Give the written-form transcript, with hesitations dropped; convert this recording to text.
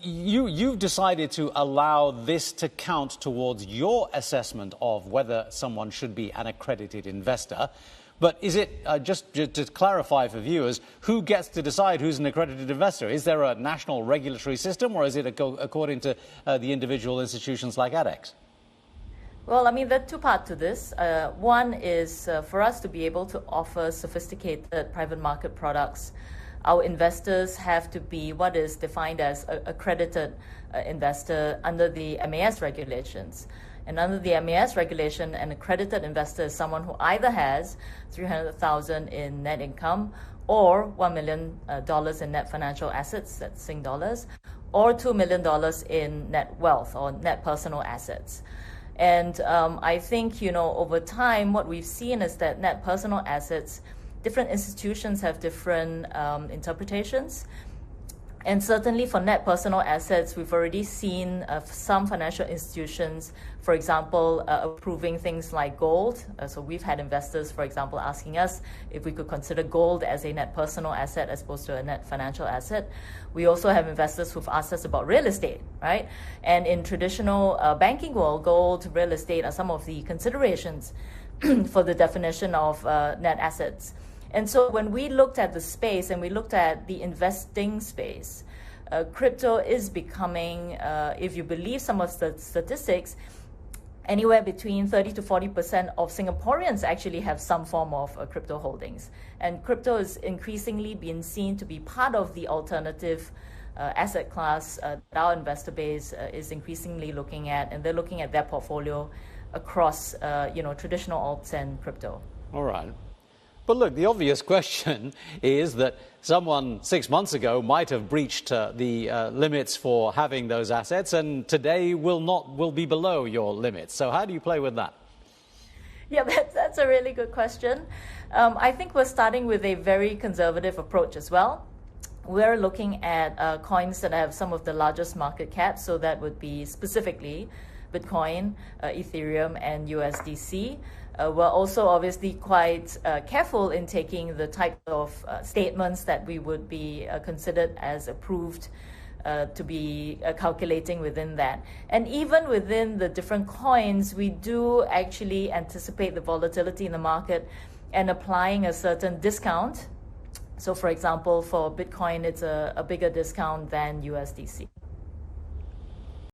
you've decided to allow this to count towards your assessment of whether someone should be an accredited investor. But is it, just to clarify for viewers, who gets to decide who's an accredited investor? Is there a national regulatory system, or is it according to the individual institutions like ADDX? Well, I mean, there are two parts to this. One is for us to be able to offer sophisticated private market products. Our investors have to be what is defined as an accredited investor under the MAS regulations. And under the MAS regulation, an accredited investor is someone who either has $300,000 in net income or $1 million in net financial assets, that's Sing dollars, or $2 million in net wealth or net personal assets. And I think, over time, what we've seen is that net personal assets, different institutions have different interpretations. And certainly for net personal assets, we've already seen some financial institutions, for example, approving things like gold. So we've had investors, for example, asking us if we could consider gold as a net personal asset as opposed to a net financial asset. We also have investors who've asked us about real estate, right? And in traditional banking world, gold, real estate are some of the considerations for the definition of net assets. And so when we looked at the space and we looked at the investing space, crypto is becoming, if you believe some of the statistics, anywhere between 30 to 40% of Singaporeans actually have some form of crypto holdings. And crypto is increasingly being seen to be part of the alternative asset class that our investor base is increasingly looking at, and they're looking at their portfolio across traditional alts and crypto. All right. But look, the obvious question is that someone 6 months ago might have breached the limits for having those assets, and today will be below your limits. So how do you play with that? Yeah, that's a really good question. I think we're starting with a very conservative approach as well. We're looking at coins that have some of the largest market caps, so that would be specifically Bitcoin, Ethereum, and USDC. We're also obviously quite careful in taking the type of statements that we would be considered as approved to be calculating within that. And even within the different coins, we do actually anticipate the volatility in the market and applying a certain discount. So for example, for Bitcoin, it's a bigger discount than USDC.